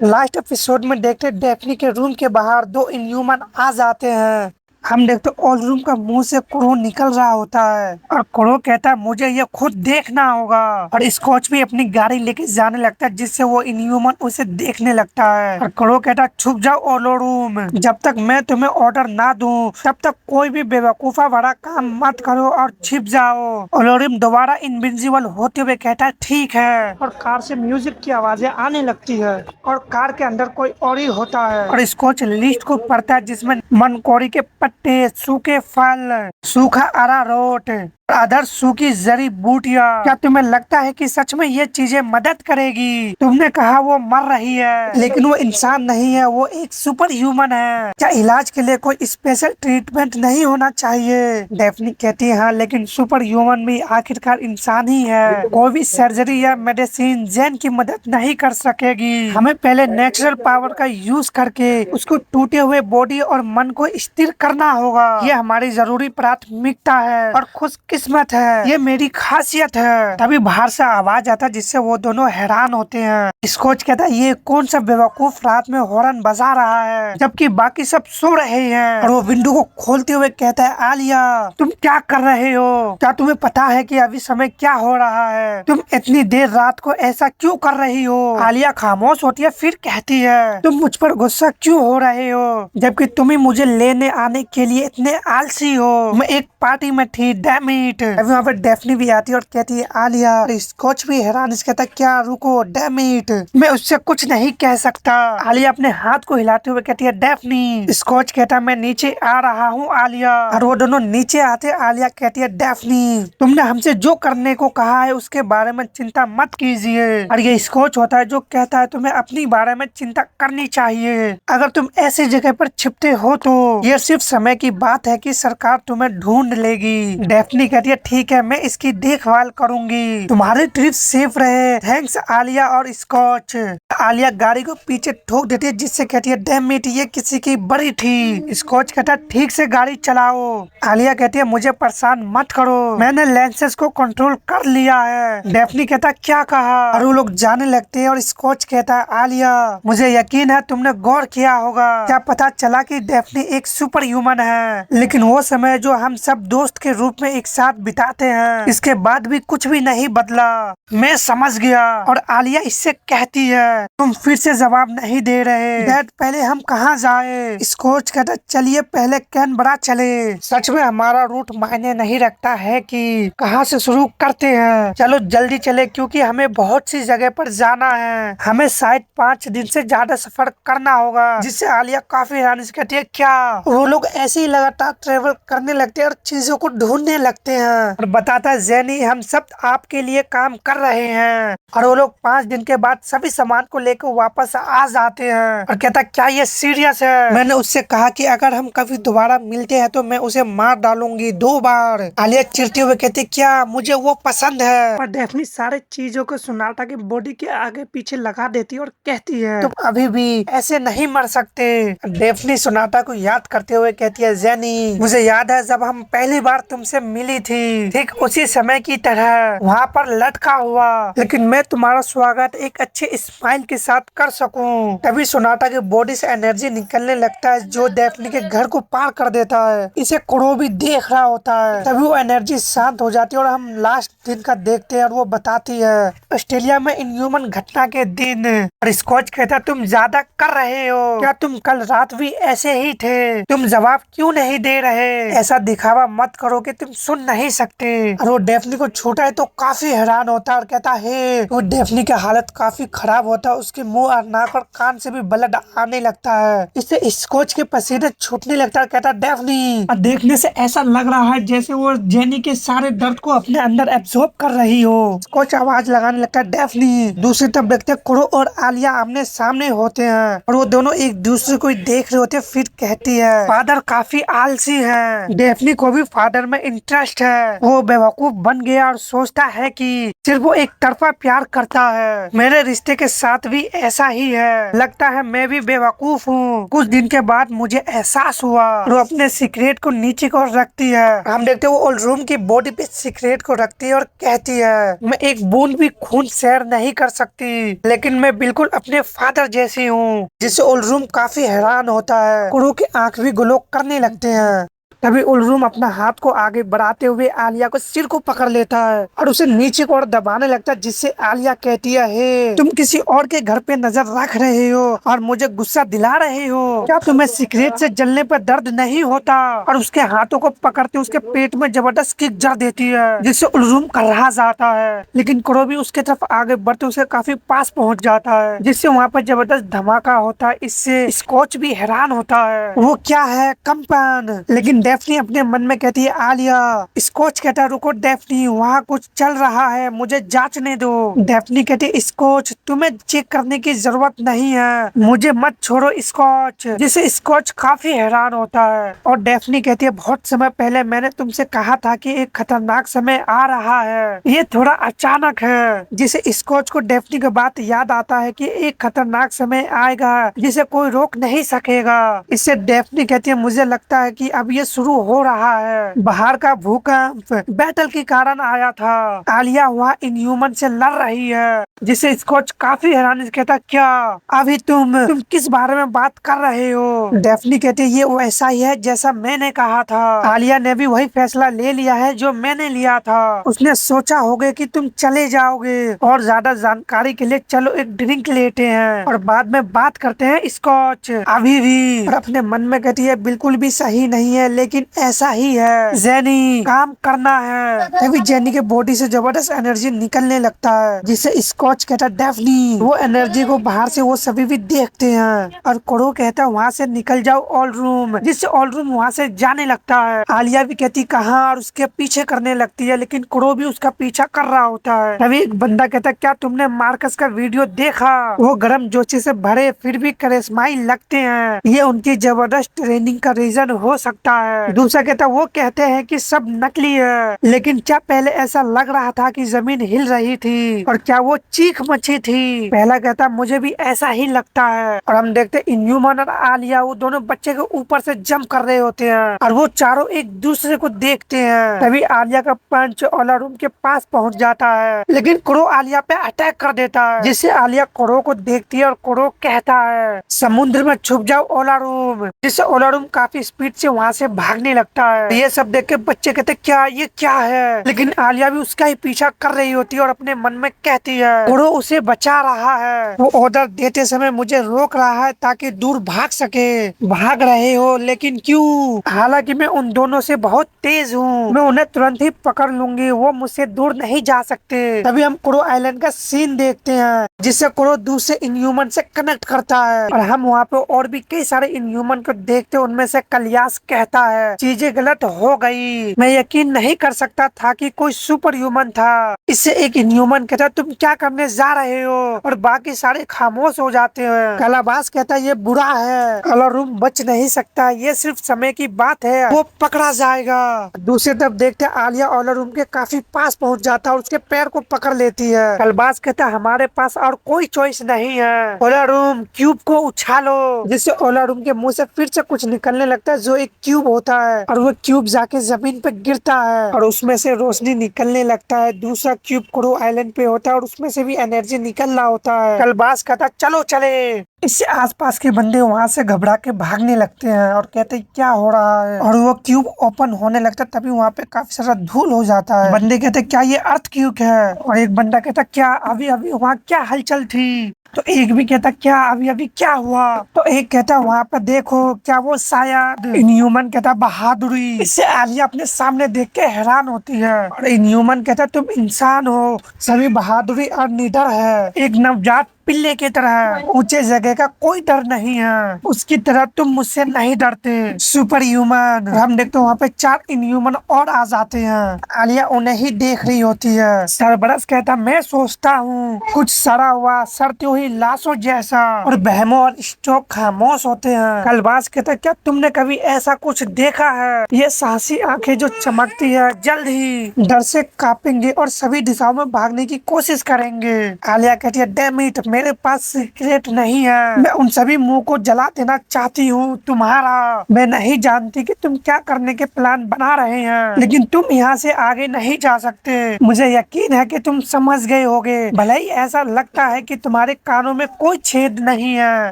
Last episode में देखते Daphne के रूम के बाहर दो इनह्यूमन आ जाते हैं। हम देखते ऑल रूम का मुंह से क्रो निकल रहा होता है और क्रो कहता है मुझे ये खुद देखना होगा। और स्कॉच भी अपनी गाड़ी लेके जाने लगता है जिससे वो इनह्यूमन उसे देखने लगता है। और क्रो कहता है छुप जाओ ओलो रूम, जब तक मैं तुम्हें ऑर्डर ना दूं तब तक कोई भी बेवकूफा भरा काम मत करो और छिप जाओ। ओलो रूम दोबारा इनविंसिबल होते हुए कहता है ठीक है। और कार से म्यूजिक की आवाजें आने लगती है और कार के अंदर कोई और ही होता है। और स्कॉच लिस्ट को पढ़ता है जिसमें मनकोड़ी के पत्ते, सूखे फल, सूखा अरारोट, अदर सूखी जड़ी बूटियां। क्या तुम्हें लगता है कि सच में ये चीजें मदद करेगी? तुमने कहा वो मर रही है, लेकिन वो इंसान नहीं है, वो एक सुपर ह्यूमन है। क्या इलाज के लिए कोई स्पेशल ट्रीटमेंट नहीं होना चाहिए? डेफनी कहती है हाँ, लेकिन सुपर ह्यूमन भी आखिरकार इंसान ही है। कोई भी सर्जरी या मेडिसिन जैन की मदद नहीं कर सकेगी। हमें पहले नेचुरल पावर का यूज करके उसको टूटे हुए बॉडी और मन को स्थिर करना होगा। ये हमारी जरूरी प्राथमिकता है और खुशकिस्मत है, ये मेरी खासियत है। तभी बाहर से आवाज आता है जिससे वो दोनों हैरान होते हैं। स्कॉच कहता है ये कौन सा बेवकूफ रात में हॉर्न बजा रहा है जबकि बाकी सब सो रहे हैं। और वो विंडो को खोलते हुए कहता है आलिया तुम क्या कर रहे हो? क्या तुम्हें पता है कि अभी समय क्या हो रहा है? तुम इतनी देर रात को ऐसा क्यों कर रही हो? आलिया खामोश होती है फिर कहती है तुम मुझ पर गुस्सा क्यों हो रहे हो जबकि तुम ही मुझे लेने आने के लिए इतने आलसी हो? मैं एक पार्टी में थी, डैम इट। अभी वहाँ पर डेफनी भी आती है और कहती है आलिया। स्कॉच भी हैरान कहता है क्या रुको, डैम इट मैं उससे कुछ नहीं कह सकता। आलिया अपने हाथ को हिलाते हुए कहती है डेफनी। स्कॉच कहता मैं नीचे आ रहा हूँ आलिया। और वो दोनों नीचे आते। आलिया कहती है डेफनी तुमने हमसे जो करने को कहा है उसके बारे में चिंता मत कीजिए। और ये स्कॉच होता है जो कहता है तुम्हें अपनी बारे में चिंता करनी चाहिए। अगर तुम ऐसी जगह पर छिपते हो तो ये सिर्फ समय की बात है कि सरकार तुम्हें ढूंढ लेगी। डेफनी कहती है ठीक है मैं इसकी देखभाल करूंगी, तुम्हारी ट्रिप सेफ रहे। थैंक्स आलिया और स्कॉच। आलिया गाड़ी को पीछे ठोक देती है जिससे कहती है डैम इट ये किसी की बड़ी थी। स्कॉच कहता है ठीक से गाड़ी चलाओ। आलिया कहती है मुझे परेशान मत करो, मैंने लेंसेज को कंट्रोल कर लिया है। डेफनी कहता क्या कहा? और वो लोग जाने लगते हैं और स्कॉच कहता है आलिया मुझे यकीन है तुमने गौर किया होगा, क्या पता चला कि डेफनी एक सुपर ह्यूमन है, लेकिन वो समय जो हम सब दोस्त के रूप में एक साथ बिताते हैं इसके बाद भी कुछ भी नहीं बदला। मैं समझ गया। और आलिया इससे कहती है तुम फिर से जवाब नहीं दे रहे। डैड पहले हम कहाँ जाए? स्कॉच कहता चलिए पहले कैनबरा चले। सच में हमारा रूट मायने नहीं रखता है कि कहाँ से शुरू करते हैं, चलो जल्दी चले क्योंकि हमें बहुत सी जगह पर जाना है। हमें शायद 5 दिन से ज्यादा सफर करना होगा। जिससे आलिया काफी हैरानी से कहती है क्या? वो लोग ऐसे ही लगातार ट्रेवल करने लगते हैं और चीजों को ढूंढने लगते हैं। और बताता है जेनी हम सब आपके लिए काम कर रहे हैं। और वो लोग 5 दिन के बाद सभी सामान को लेकर वापस आ जाते हैं। और कहता क्या ये सीरियस है? मैंने उससे कहा कि अगर हम कभी दोबारा मिलते हैं तो मैं उसे मार डालूंगी 2 बार। आलिया चिढ़ते हुए कहती क्या मुझे वो पसंद है। पर डेफनी सारे चीजों को सोनाटा की बॉडी के आगे पीछे लगा देती और कहती है तुम अभी भी ऐसे नहीं मर सकते। डेफनी सोनाटा को याद करते हुए कहती है जेनी मुझे याद है जब हम पहली बार तुमसे मिली थी, ठीक उसी समय की तरह वहाँ पर लटका हुआ, लेकिन मैं तुम्हारा स्वागत एक अच्छे स्माइल के साथ कर सकूं। तभी सोनाटा की बॉडी से एनर्जी निकलने लगता है जो डेफनी के घर को पार कर देता है। इसे क्रो भी देख रहा होता है। तभी वो एनर्जी शांत हो जाती है और हम लास्ट दिन का देखते हैं और वो बताती है ऑस्ट्रेलिया में इनह्यूमन घटना के दिन। और स्कॉच कहता तुम ज्यादा कर रहे हो, क्या तुम कल रात भी ऐसे ही थे? तुम जवाब क्यों नहीं दे रहे? ऐसा दिखावा मत करो कि तुम सुन नहीं सकते। और वो डेफनी को छूटा है तो काफी हैरान होता है और कहता है वो डेफनी की हालत काफी खराब होता है, उसके मुंह और नाक और कान से भी ब्लड आने लगता है। इससे स्कॉच के पसीने छूटने लगता है। कहता डेफनी और देखने से ऐसा लग रहा है जैसे वो जेनी के सारे दर्द को अपने अंदर एब्जॉर्ब कर रही हो। स्कॉच आवाज लगाने लगता है डेफनी। दूसरी तरफ देखते क्रो और आलिया आमने सामने होते हैं और वो दोनों एक दूसरे को देख रहे होते हैं। फिर कहती है फादर काफी आलसी है। डेफनी को भी फादर में इंटरेस्ट है। वो बेवकूफ बन गया और सोचता है कि सिर्फ वो एक तरफा प्यार करता है। मेरे रिश्ते के साथ भी ऐसा ही है। लगता है मैं भी बेवकूफ हूँ। कुछ दिन के बाद मुझे एहसास हुआ। वो अपने सिगरेट को नीचे को रखती है। हम देखते हैं वो ओल्ड रूम की बॉडी पे सिगरेट को रखती है और कहती है, मैं एक बूंद भी खून शेयर नहीं कर सकती, लेकिन मैं बिल्कुल अपने फादर जैसी हूँ। जिससे ओल्ड रूम काफी हैरान होता है। कुरो के आंख भी ग्लो करने लगते हैं। तभी उलरूम अपना हाथ को आगे बढ़ाते हुए आलिया को सिर को पकड़ लेता है और उसे नीचे को और दबाने लगता है, जिससे आलिया कहती है, हे तुम किसी और के घर पे नजर रख रहे हो और मुझे गुस्सा दिला रहे हो। क्या तुम्हें सिगरेट से जलने पर दर्द नहीं होता? और उसके हाथों को पकड़ते उसके पेट में जबरदस्त किक जड़ देती है, जिससे उलरूम कर्रा जाता है। लेकिन कुरो भी उसके तरफ आगे बढ़ते उसे काफी पास पहुंच जाता है, जिससे वहाँ पर जबरदस्त धमाका होता है। इससे स्कॉच भी हैरान होता है। वो क्या है? कंपन। लेकिन डेफनी अपने मन में कहती है, आलिया। स्कॉच कहता है, रुको डेफनी, वहाँ कुछ चल रहा है, मुझे जांचने दो। डेफनी कहती है, स्कॉच तुम्हें चेक करने की जरूरत नहीं है, मुझे मत छोड़ो स्कॉच। जिसे स्कॉच काफी हैरान होता है और डेफनी कहती है, बहुत समय पहले मैंने तुमसे कहा था कि एक खतरनाक समय आ रहा है, ये थोड़ा अचानक है। जिसे स्कॉच को डेफनी की बात याद आता है कि एक खतरनाक समय आएगा जिसे कोई रोक नहीं सकेगा। इससे डेफनी कहती है, मुझे लगता है कि अब ये शुरू हो रहा है। बाहर का भूकंप बैटल के कारण आया था। आलिया वहाँ इनह्यूमन से लड़ रही है, जिसे स्कॉच काफी हैरानी से कहता, क्या अभी तुम किस बारे में बात कर रहे हो? डेफनी कहती है, ये वैसा ही है जैसा मैंने कहा था। आलिया ने भी वही फैसला ले लिया है जो मैंने लिया था। उसने सोचा होगा कि तुम चले जाओगे और ज्यादा जानकारी के लिए चलो एक ड्रिंक लेते हैं और बाद में बात करते हैं स्कॉच। अभी भी और अपने मन में कहती है, बिल्कुल भी सही नहीं है, लेकिन ऐसा ही है। जेनी काम करना है। तभी जेनी के बॉडी से जबरदस्त एनर्जी निकलने लगता है, जिससे स्कॉच कहता है, डेफनी। वो एनर्जी को बाहर से वो सभी भी देखते हैं और कोरो कहता है, वहाँ से निकल जाओ ऑल रूम। जिससे ऑल रूम वहाँ से जाने लगता है। आलिया भी कहती कहाँ और उसके पीछे करने लगती है, लेकिन कोरो भी उसका पीछा कर रहा होता है। तभी एक बंदा कहता है, क्या तुमने मार्कस का वीडियो देखा? वो गर्म जोशी से भरे फिर भी करिश्माई लगते हैं। ये उनकी जबरदस्त ट्रेनिंग का रीजन हो सकता है। दूसरा कहता, वो कहते हैं कि सब नकली है, लेकिन क्या पहले ऐसा लग रहा था कि जमीन हिल रही थी और क्या वो चीख मची थी? पहला कहता, मुझे भी ऐसा ही लगता है। और हम देखते इनह्यूमन और आलिया वो दोनों बच्चे के ऊपर से जंप कर रहे होते हैं और वो चारों एक दूसरे को देखते हैं। तभी आलिया का पंच ओला रूम के पास पहुंच जाता है, लेकिन कुरो आलिया पे अटैक कर देता है, जिससे आलिया कुरो को देखती है और कुरो कहता है, समुद्र में छुप जाओ ओला रूम। जिससे ओला रूम काफी स्पीड से वहाँ से भागने लगता है। ये सब देख के बच्चे कहते, क्या ये क्या है? लेकिन आलिया भी उसका ही पीछा कर रही होती है और अपने मन में कहती है, कुरो उसे बचा रहा है। वो ऑर्डर देते समय मुझे रोक रहा है ताकि दूर भाग सके। भाग रहे हो, लेकिन क्यों? हालांकि मैं उन दोनों से बहुत तेज हूँ, मैं उन्हें तुरंत ही पकड़ लूंगी, वो मुझसे दूर नहीं जा सकते। तभी हम कुरो आइलैंड का सीन देखते हैं, जिससे कुरो दूसरे इनह्यूमन से कनेक्ट करता है और हम वहाँ पे और भी कई सारे इनह्यूमन को देखते। उनमें से कलियास कहता है, चीजें गलत हो गई, मैं यकीन नहीं कर सकता था कि कोई सुपर ह्यूमन था। इससे एक इनह्यूमन कहता, तुम क्या करने जा रहे हो? और बाकी सारे खामोश हो जाते हैं। कलाबास कहता, ये बुरा है, ओला रूम बच नहीं सकता, ये सिर्फ समय की बात है, वो पकड़ा जाएगा। दूसरी तरफ देखते आलिया ओला रूम के काफी पास पहुंच जाता है और उसके पैर को पकड़ लेती है। कलबास कहता, हमारे पास और कोई चॉइस नहीं है, ओला रूम क्यूब को उछालो। जिससे ओला रूम के मुंह से फिर से कुछ निकलने लगता है, जो एक क्यूब होता है और वो क्यूब जाके जमीन पे गिरता है और उसमें से रोशनी निकलने लगता है। दूसरा क्यूब कुरो आइलैंड पे होता है और उसमें से भी एनर्जी निकल रहा होता है। कलबास कहता, चलो चले। इससे आसपास के बंदे वहाँ से घबरा के भागने लगते हैं और कहते हैं, क्या हो रहा है? और वो क्यूब ओपन होने लगता है। तभी वहाँ पे काफी सारा धूल हो जाता है। बंदे कहते, क्या ये अर्थ क्यूब है? और एक बंदा कहता, क्या अभी अभी वहाँ क्या हलचल थी? तो एक भी कहता, क्या अभी अभी क्या हुआ? तो एक कहता, वहाँ पर देखो, क्या वो शायद? इनह्यूमन कहता, बहादुरी। इससे आलिया अपने सामने देख के हैरान होती है और इनह्यूमन कहता, तुम इंसान हो, सभी बहादुरी और निडर है। एक नवजात पिल्ले की तरह। ऊंचे जगह का कोई डर नहीं है, उसकी तरह तुम मुझसे नहीं डरते सुपर ह्यूमन। हम देखते वहाँ पे 4 इनह्यूमन और आ जाते हैं। आलिया उन्हें ही देख रही होती है। सरबरस कहता मैं सोचता हूँ कुछ सड़ा हुआ सड़ती हुई लाशों जैसा, और बहमो और स्टोक खामोश होते हैं। कलबाज कहता क्या तुमने कभी ऐसा कुछ देखा है? ये साहसी आंखें जो चमकती है जल्द ही डर से कांपेंगे और सभी दिशाओं में भागने की कोशिश करेंगे। आलिया कहती है डैम इट, मेरे पास सीक्रेट नहीं है। मैं उन सभी मुंह को जला देना चाहती हूँ तुम्हारा। मैं नहीं जानती कि तुम क्या करने के प्लान बना रहे हैं, लेकिन तुम यहाँ से आगे नहीं जा सकते। मुझे यकीन है कि तुम समझ गए होगे, भले ही ऐसा लगता है कि तुम्हारे कानों में कोई छेद नहीं है।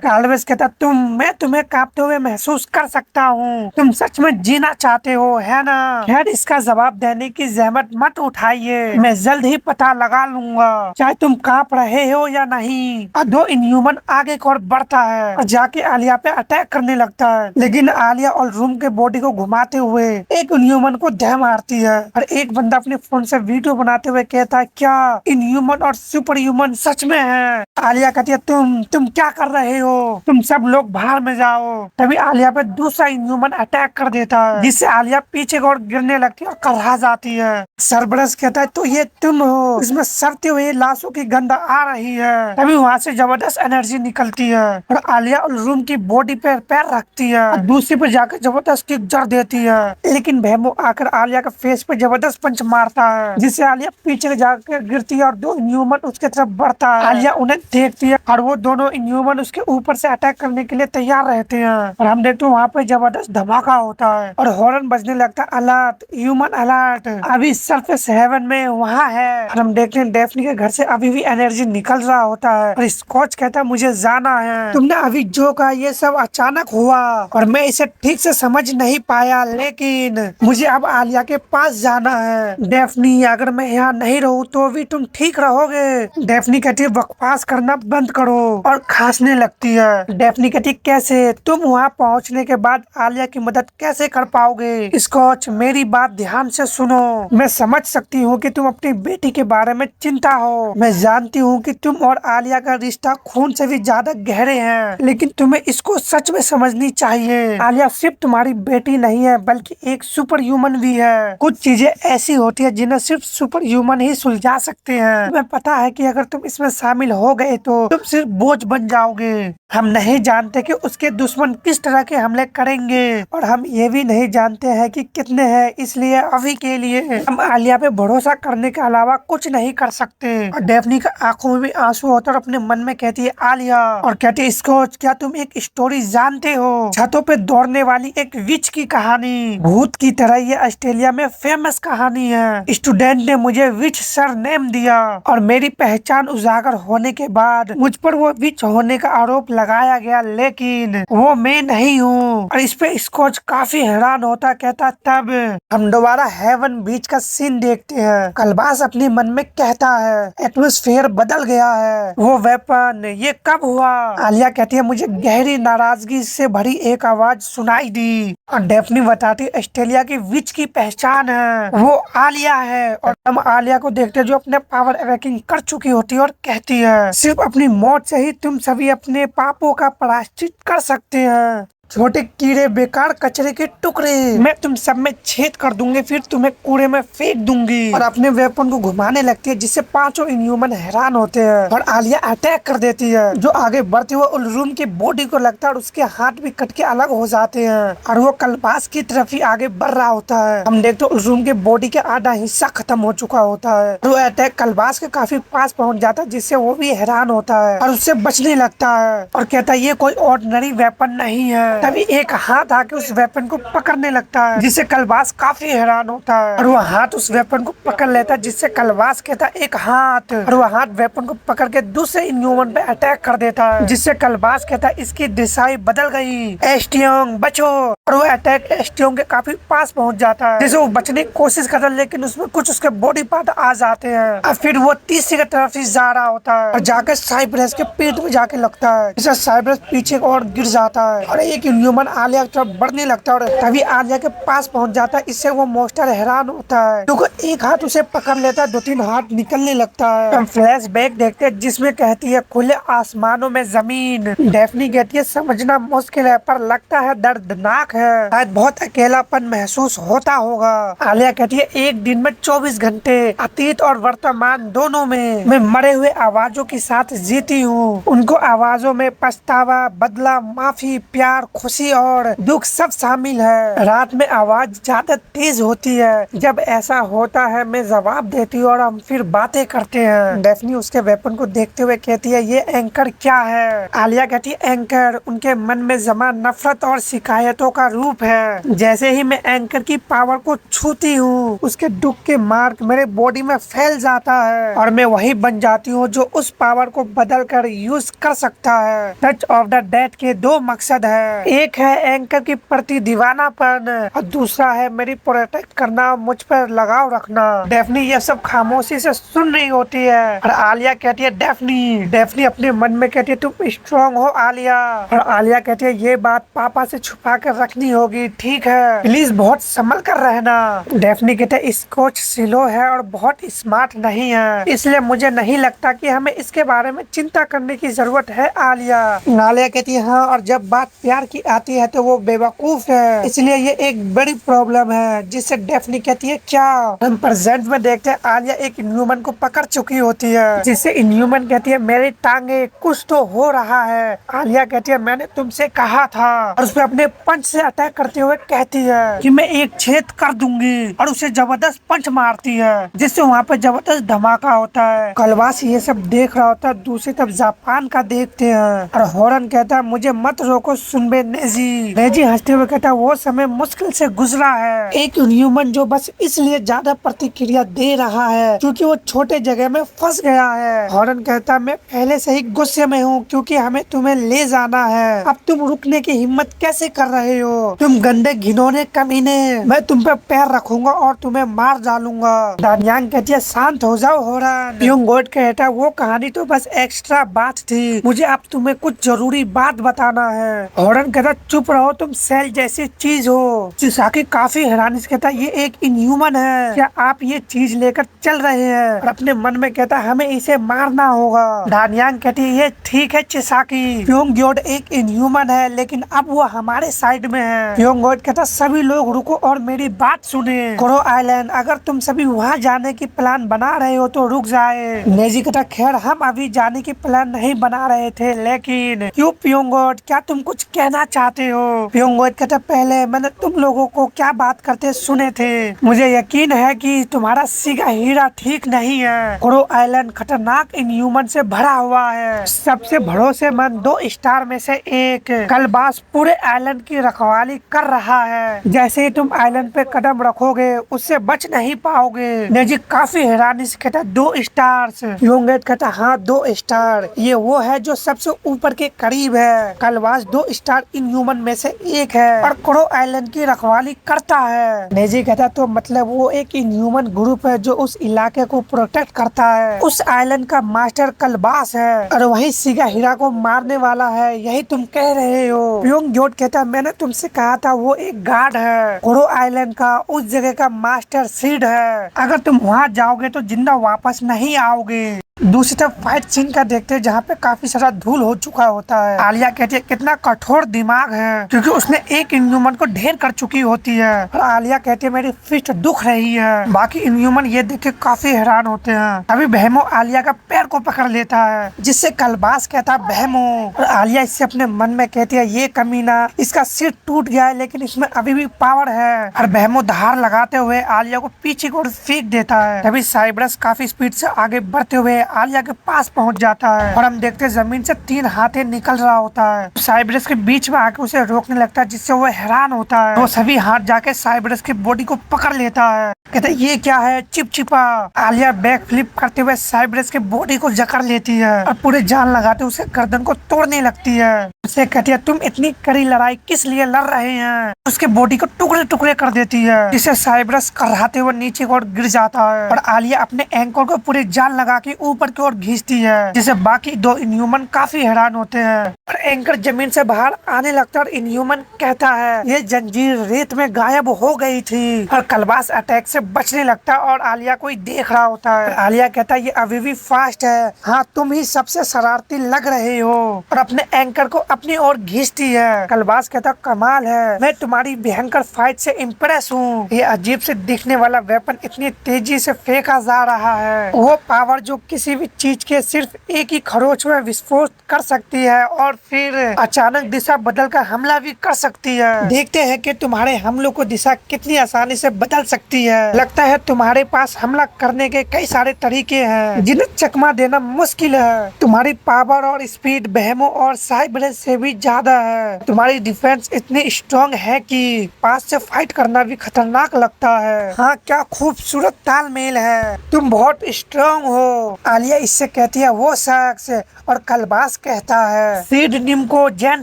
काल्वेस कहता मैं तुम्हें कांपते हुए महसूस कर सकता हूँ। तुम सच में जीना चाहते हो है ना? खैर इसका जवाब देने की जहमत मत उठाइए, मैं जल्द ही पता लगा लूंगा चाहे तुम कांप रहे हो या नहीं। और 2 इनह्यूमन आगे की ओर बढ़ता है और जाके आलिया पे अटैक करने लगता है, लेकिन आलिया और रूम के बॉडी को घुमाते हुए एक इनह्यूमन को ढह मारती है। और एक बंदा अपने फोन से वीडियो बनाते हुए कहता है क्या इनह्यूमन और सुपर ह्यूमन सच में है? आलिया कहती है तुम क्या कर रहे हो? तुम सब लोग बाहर में जाओ। तभी आलिया पे दूसरा इनह्यूमन अटैक कर देता है, जिससे आलिया पीछे की ओर गिरने लगती है और कर्रा जाती है। सरबरस कहता है तो ये तुम हो? इसमें सड़ते हुए लाशों की गंध आ रही है। तभी वहाँ से जबरदस्त एनर्जी निकलती है और आलिया और रूम की बॉडी पे पैर रखती है और दूसरी पे जाकर जबरदस्त किक जड़ देती है। लेकिन भैमो आकर आलिया के फेस पे जबरदस्त पंच मारता है, जिससे आलिया पीछे जाकर गिरती है और 2 इनह्यूमन उसके तरफ बढ़ता है। आलिया उन्हें देखती है और वो दोनों इनह्यूमन उसके ऊपर से अटैक करने के लिए तैयार रहते हैं। और हम देखते हैं वहाँ पे जबरदस्त धमाका होता है और हॉर्न बजने लगता है, अलर्ट ह्यूमन अलर्ट, अभी सरफेस हेवन में वहाँ है। और हम देखते हैं डेफनी के घर से अभी भी एनर्जी निकल रहा होता है और स्कॉच कहता है मुझे जाना है। तुमने अभी जो कहा ये सब अचानक हुआ और मैं इसे ठीक से समझ नहीं पाया, लेकिन मुझे अब आलिया के पास जाना है। डेफनी अगर मैं यहाँ नहीं रहूँ तो भी तुम ठीक रहोगे? डेफनी कहती है बकवास करना बंद करो और खांसने लगती है। डेफनी कहती कैसे? तुम वहाँ पहुँचने के बाद आलिया की मदद कैसे कर पाओगे? स्कॉच मेरी बात ध्यान से सुनो, मैं समझ सकती हूँ कि तुम अपनी बेटी के बारे में चिंता हो। मैं जानती हूँ कि तुम और आलिया का रिश्ता खून से भी ज्यादा गहरे हैं, लेकिन तुम्हें इसको सच में समझनी चाहिए। आलिया सिर्फ तुम्हारी बेटी नहीं है बल्कि एक सुपर ह्यूमन भी है। कुछ चीजें ऐसी होती है जिन्हें सिर्फ सुपर ह्यूमन ही सुलझा सकते हैं। तुम्हें पता है कि अगर तुम इसमें शामिल हो गए तो तुम सिर्फ बोझ बन जाओगे। हम नहीं जानते कि उसके दुश्मन किस तरह के हमले करेंगे और हम ये भी नहीं जानते हैं कि कितने हैं, इसलिए अभी के लिए हम आलिया पे भरोसा करने के अलावा कुछ नहीं कर सकते। और डेफनी की आंखों में भी आंसू होता और अपने मन में कहती है आलिया, और कहती है स्कॉच क्या तुम एक स्टोरी जानते हो? छतों पे दौड़ने वाली एक विच की कहानी, भूत की तरह ये ऑस्ट्रेलिया में फेमस कहानी है। स्टूडेंट ने मुझे विच सर नेम दिया और मेरी पहचान उजागर होने के बाद मुझ पर वो विच होने का आरोप लगाया गया, लेकिन वो मैं नहीं हूँ। और इस पे स्कॉच काफी हैरान होता, कहता तब हम दोबारा हेवन बीच का सीन देखते हैं। कलबास अपने मन में कहता है एटमॉस्फेयर बदल गया है, वो वेपन ये कब हुआ? आलिया कहती है मुझे गहरी नाराजगी से भरी एक आवाज सुनाई दी और डेफनी बताती ऑस्ट्रेलिया की विच की पहचान है, वो आलिया है। और हम आलिया को देखते हैं जो अपने पावर अवेकिंग कर चुकी होती है और कहती है सिर्फ अपनी मौत से ही तुम सभी अपने पापों का प्रायश्चित कर सकते हैं। छोटे कीड़े बेकार कचरे के टुकड़े, मैं तुम सब में छेद कर दूंगी, फिर तुम्हें कूड़े में फेंक दूंगी। और अपने वेपन को घुमाने लगती है जिससे 5 इनह्यूमन हैरान होते हैं और आलिया अटैक कर देती है। जो आगे बढ़ते हुए उलरूम की बॉडी को लगता है और उसके हाथ भी कट के अलग हो जाते हैं और वो कलबास की तरफ ही आगे बढ़ रहा होता है। हम देखते हैं उलरूम के बॉडी के आधा हिस्सा खत्म हो चुका होता है। वो अटैक कलबास के काफी पास पहुंच जाता है, जिससे वो भी हैरान होता है और उससे बचने लगता है और कहता है ये कोई ऑर्डिनरी वेपन नहीं है। तभी एक हाथ आके उस वेपन को पकड़ने लगता है, जिससे कलबास काफी हैरान होता है और वो हाथ उस वेपन को पकड़ लेता है, जिससे कलबास कहता है एक हाथ, और वो हाथ वेपन को पकड़ के दूसरे इनह्यूमन पे अटैक कर देता है, जिससे कलबास कहता है इसकी दिशाएं बदल गई, एस्टियोंग बचो। और वो अटैक एस्टियोंग के काफी पास पहुंच जाता है, जैसे वो बचने की कोशिश करता है, लेकिन उसमें कुछ उसके बॉडी पार्ट आ जाते हैं और फिर वो तीसरी की तरफ ही जा रहा होता है और जाके साइप्रस के पेट में जाके लगता है, जिससे साइप्रस पीछे और गिर जाता है और एक एक ह्यूमन आलिया की तरफ बढ़ने लगता है और तभी आलिया के पास पहुंच जाता है। इससे वो मॉन्स्टर हैरान होता है क्योंकि एक हाथ उसे पकड़ लेता है, 2-3 हाथ निकलने लगता है। हम फ्लैश बैक देखते हैं जिसमें कहती है खुले आसमानों में जमीन। डेफनी कहती है समझना मुश्किल है पर लगता है दर्दनाक है, शायद बहुत अकेलापन महसूस होता होगा। आलिया कहती है एक दिन में 24 घंटे अतीत और वर्तमान दोनों में मैं मरे हुए आवाजों के साथ जीती हूँ। उनको आवाजों में पछतावा, बदला, माफी, प्यार, खुशी और दुख सब शामिल है। रात में आवाज ज्यादा तेज होती है, जब ऐसा होता है मैं जवाब देती हूँ और हम फिर बातें करते हैं। डेफनी उसके वेपन को देखते हुए कहती है ये एंकर क्या है? आलिया कहती है एंकर उनके मन में जमा नफरत और शिकायतों का रूप है। जैसे ही मैं एंकर की पावर को छूती हूँ उसके दुख के मार्क मेरे बॉडी में फैल जाता है और मैं वही बन जाती हूँ जो उस पावर को बदल कर यूज कर सकता है। टच ऑफ द डेड के 2 मकसद है, एक है एंकर की प्रति दीवानापन और दूसरा है मेरी प्रोटेक्ट करना, मुझ पर लगाव रखना। डेफनी ये सब खामोशी से सुन रही होती है और आलिया कहती है डेफनी अपने मन में कहती है तुम स्ट्रॉन्ग हो आलिया। और आलिया कहती है ये बात पापा से छुपा कर रखनी होगी, ठीक है प्लीज बहुत संभल कर रहना। डेफनी कहते हैं स्कॉच सिलो है और बहुत स्मार्ट नहीं है, इसलिए मुझे नहीं लगता कि हमें इसके बारे में चिंता करने की जरूरत है आलिया। आलिया कहती है हाँ, और जब बात प्यार की आती है तो वो बेवकूफ है, इसलिए ये एक बड़ी प्रॉब्लम है। जिससे डेफनी कहती है क्या? हम प्रेजेंट में देखते हैं आलिया एक इनह्यूमन को पकड़ चुकी होती है, जिससे इनह्यूमन कहती है मेरी टांगे कुछ तो हो रहा है। आलिया कहती है मैंने तुमसे कहा था, और उसमें अपने पंच से अटैक करते हुए कहती है कि मैं एक छेद कर दूंगी और उसे जबरदस्त पंच मारती है, जिससे वहाँ पे जबरदस्त धमाका होता है। कलवास ये सब देख रहा होता है, दूसरी तरफ जापान का देखते हैं और हॉरन कहता है मुझे मत रोको सुनबे नेजी हंसते हुए कहता है वो समय मुश्किल से गुजरा है। एक ह्यूमन जो बस इसलिए ज्यादा प्रतिक्रिया दे रहा है क्योंकि वो छोटे जगह में फंस गया है। हॉरन कहता मैं पहले से ही गुस्से में हूँ क्योंकि हमें तुम्हें ले जाना है, अब तुम रुकने की हिम्मत कैसे कर रहे हो? तुम गंदे घिनौने कमीने, मैं तुम पे पैर रखूंगा और तुम्हें मार डालूंगा। डानयांग कहती है शांत हो जाओ हॉरन। प्योंगगोड कहता वो कहानी तो बस एक्स्ट्रा बात थी, मुझे अब तुम्हें कुछ जरूरी बात बताना है। हॉरन कहता चुप रहो, तुम सेल जैसी चीज हो। चिसाकी काफी हैरानी से कहता ये एक इनह्यूमन है, क्या आप ये चीज लेकर चल रहे हैं? और अपने मन में कहता हमें इसे मारना होगा। डानयांग कहती ये ठीक है चिसाकी, प्योंगगोड एक इनह्यूमन है लेकिन अब वो हमारे साइड में है। प्योंगगोड कहता सभी लोग रुको और मेरी बात सुने। कोरो आइलैंड अगर तुम सभी वहाँ जाने की प्लान बना रहे हो तो रुक जाए। नेजी कहता खैर हम अभी जाने की प्लान नहीं बना रहे थे, लेकिन क्यों प्योंगगोड, क्या तुम कुछ कहना चाहते हो? प्योंगगोड कहता पहले मैंने तुम लोगों को क्या बात करते सुने थे, मुझे यकीन है कि तुम्हारा सिगा हीरा ठीक नहीं है। कोरो आइलैंड खतरनाक इनह्यूमन से भरा हुआ है, सबसे भरोसेमंद 2 स्टार में से एक। कलबास पूरे आइलैंड की रखवाली कर रहा है, जैसे ही तुम आइलैंड पे कदम रखोगे उससे बच नहीं पाओगे। नेजी काफी हैरानी से कहता 2 स्टार्स। प्योंगगोड कहता हाँ 2 स्टार, ये वो है जो सबसे ऊपर के करीब है। कलबास 2 स्टार इनह्यूमन में से एक है और कोरो आइलैंड की रखवाली करता है। नेजी कहता तो मतलब वो एक इनह्यूमन ग्रुप है जो उस इलाके को प्रोटेक्ट करता है। उस आइलैंड का मास्टर कलबास है और वही सिगा हीरा को मारने वाला है, यही तुम कह रहे हो? प्योंगगोड कहता मैंने तुमसे कहा था वो एक गार्ड है, कोरो आइलैंड का उस जगह का मास्टर सीड है, अगर तुम वहाँ जाओगे तो जिंदा वापस नहीं आओगे। दूसरी तरफ फाइट सीन का देखते हैं जहाँ पे काफी सारा धूल हो चुका होता है। आलिया कहती है कितना कठोर दिमाग है, क्योंकि उसने एक इनह्यूमन को ढेर कर चुकी होती है। और आलिया कहती है मेरी फिस्ट दुख रही है। बाकी इनह्यूमन ये देख के काफी हैरान होते हैं। अभी बहमो आलिया का पैर को पकड़ लेता है, जिससे कलबास कहता है बहमो। और आलिया इससे अपने मन में कहती है ये कमीना, इसका सिर टूट गया है लेकिन इसमें अभी भी पावर है। और बहमो धार लगाते हुए आलिया को पीछे को फेंक देता है। तभी साइब्रस काफी स्पीड से आगे बढ़ते हुए आलिया के पास पहुंच जाता है और हम देखते हैं जमीन से 3 हाथे निकल रहा होता है। साइब्रस के बीच में आके उसे रोकने लगता है, जिससे वो हैरान होता है। वो सभी हाथ जाके साइब्रस की बॉडी को पकड़ लेता है, कहते ये क्या है चिपचिपा। आलिया बैक फ्लिप करते हुए साइब्रस के बॉडी को जकड़ लेती है और पूरे जान लगाते उसे गर्दन को तोड़ने लगती है। उसे कहती है तुम इतनी कड़ी लड़ाई किस लिए लड़ रहे हैं? उसके बॉडी को टुकड़े टुकड़े कर देती है, जिससे साइब्रस कराते हुए नीचे को गिर जाता है। और आलिया अपने एंकर को पूरे जान लगा के ऊपर ऊपर की ओर खींचती है, जिसे बाकी दो इनह्यूमन काफी हैरान होते हैं। और एंकर जमीन से बाहर आने लगता है और इनह्यूमन कहता है ये जंजीर रेत में गायब हो गई थी। और कलबास अटैक से बचने लगता है और आलिया कोई देख रहा होता है। आलिया कहता है ये अभी भी फास्ट है। हाँ, तुम ही सबसे शरारती लग रहे हो। और अपने एंकर को अपनी ओर खींचती है। कलबास कहता कमाल है, मैं तुम्हारी भयंकर फाइट से इम्प्रेस हूँ। ये अजीब से दिखने वाला वेपन इतनी तेजी से फेंका जा रहा है। वो पावर जो किसी भी चीज के सिर्फ एक ही खरोच में विस्फोट कर सकती है और फिर अचानक दिशा बदलकर हमला भी कर सकती है। देखते हैं कि तुम्हारे हमलों को दिशा कितनी आसानी से बदल सकती है। लगता है तुम्हारे पास हमला करने के कई सारे तरीके हैं जिन्हें चकमा देना मुश्किल है। तुम्हारी पावर और स्पीड बहमो और साइब्रेज से भी ज्यादा है। तुम्हारी डिफेंस इतनी स्ट्रॉन्ग है कि पास से फाइट करना भी खतरनाक लगता है। हाँ, क्या खूबसूरत तालमेल है, तुम बहुत स्ट्रॉन्ग हो। आलिया इससे कहती है वो शख्स। और कलबास कहता है सीड निम को जैन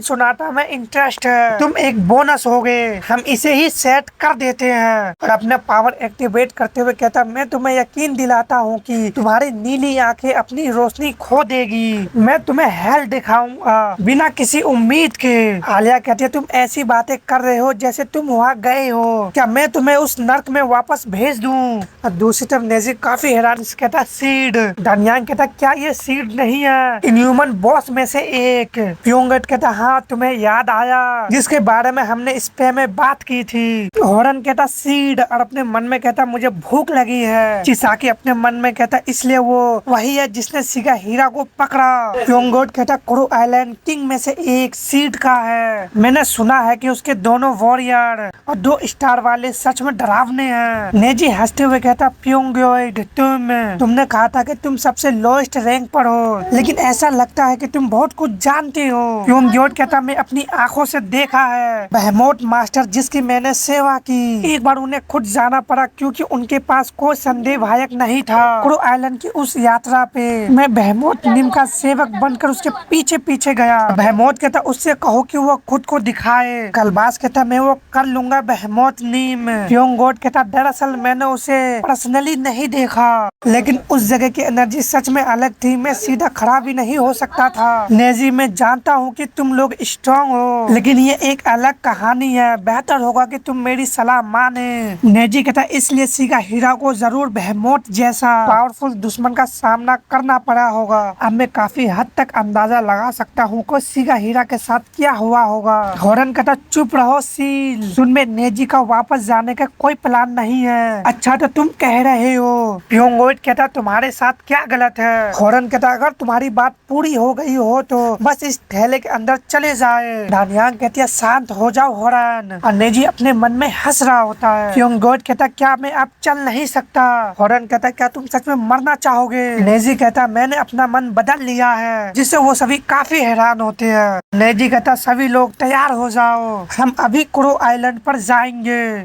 सोनाटा में इंटरेस्ट है, तुम एक बोनस होगे, हम इसे ही सेट कर देते हैं। और अपने पावर एक्टिवेट करते हुए कहता मैं तुम्हें यकीन दिलाता हूँ कि तुम्हारी नीली आंखें अपनी रोशनी खो देगी। मैं तुम्हें हेल दिखाऊंगा बिना किसी उम्मीद के। आलिया कहती है तुम ऐसी बातें कर रहे हो जैसे तुम वहाँ गए हो। क्या मैं तुम्हें उस नर्क में वापस भेज दूँ? और दूसरी तरफ नेजी काफी हैरान से कहता सीड। डानियांग कहता क्या ये सीड नहीं है इनह्यूमन बॉस में से एक? प्योंगट कहता हाँ, तुम्हें याद आया जिसके बारे में हमने स्पे में बात की थी। हॉरन कहता सीड। और अपने मन में कहता मुझे भूख लगी है। चिसाकी अपने मन में कहता इसलिए वो वही है जिसने सिगा हीरा को पकड़ा। प्योंगट कहता क्रू आइलैंड किंग में से एक सीड का है। मैंने सुना है कि उसके दोनों वॉरियर और 2 स्टार वाले सच में डरावने हैं। नेजी हंसते हुए कहता प्योंगयोइड तुमने कहा था कि तुम सबसे लोएस्ट रैंक पर हो, लेकिन ऐसा लगता है कि तुम बहुत कुछ जानते हो। प्योंगयोइड कहता मैं अपनी आंखों से देखा है बहमोट मास्टर जिसकी मैंने सेवा की। एक बार उन्हें खुद जाना पड़ा क्योंकि उनके पास कोई संदेहवायक नहीं था। क्रू आइलैंड की उस यात्रा पे मैं बहमोट निम का सेवक बनकर उसके पीछे पीछे गया। बहमोट कहता उससे कहो कि वो खुद को दिखाए। कलबास कहता मैं वो कर लूंगा बहमोट निम। प्योंगयोइड कहता दरअसल मैंने उसे पर्सनली नहीं देखा, लेकिन उस जगह की एनर्जी सच में अलग थी। मैं सीधा खड़ा भी नहीं हो सकता था। नेजी मैं जानता हूँ कि तुम लोग स्ट्रॉन्ग हो, लेकिन ये एक अलग कहानी है। बेहतर होगा कि तुम मेरी सलाह माने। नेजी कहता इसलिए सिगा हीरा को जरूर बहमोट जैसा पावरफुल दुश्मन का सामना करना पड़ा होगा। अब मैं काफी हद तक अंदाजा लगा सकता हूँ को सिगा हीरा के साथ क्या हुआ होगा। हॉरन कहता चुप रहो सील, तुमने नेजी का वापस जाने का कोई प्लान नहीं है। अच्छा तो तुम कह रहे हो। प्योंगयोइड कहता तुम्हारे साथ क्या गलत है? हॉरन कहता अगर तुम्हारी बात पूरी हो गई हो तो बस इस थैले के अंदर चले जाए। डानियांग कहती है शांत हो जाओ हॉरन। और नेजी अपने मन में हंस रहा होता है। प्योंगयोइड कहता क्या मैं अब चल नहीं सकता? हॉरन कहता क्या तुम सच में मरना चाहोगे? नेजी कहता मैंने अपना मन बदल लिया है, जिससे वो सभी काफी हैरान होते हैं। नेजी कहता सभी लोग तैयार हो जाओ, हम अभी क्रू आइलैंड पर जाएंगे।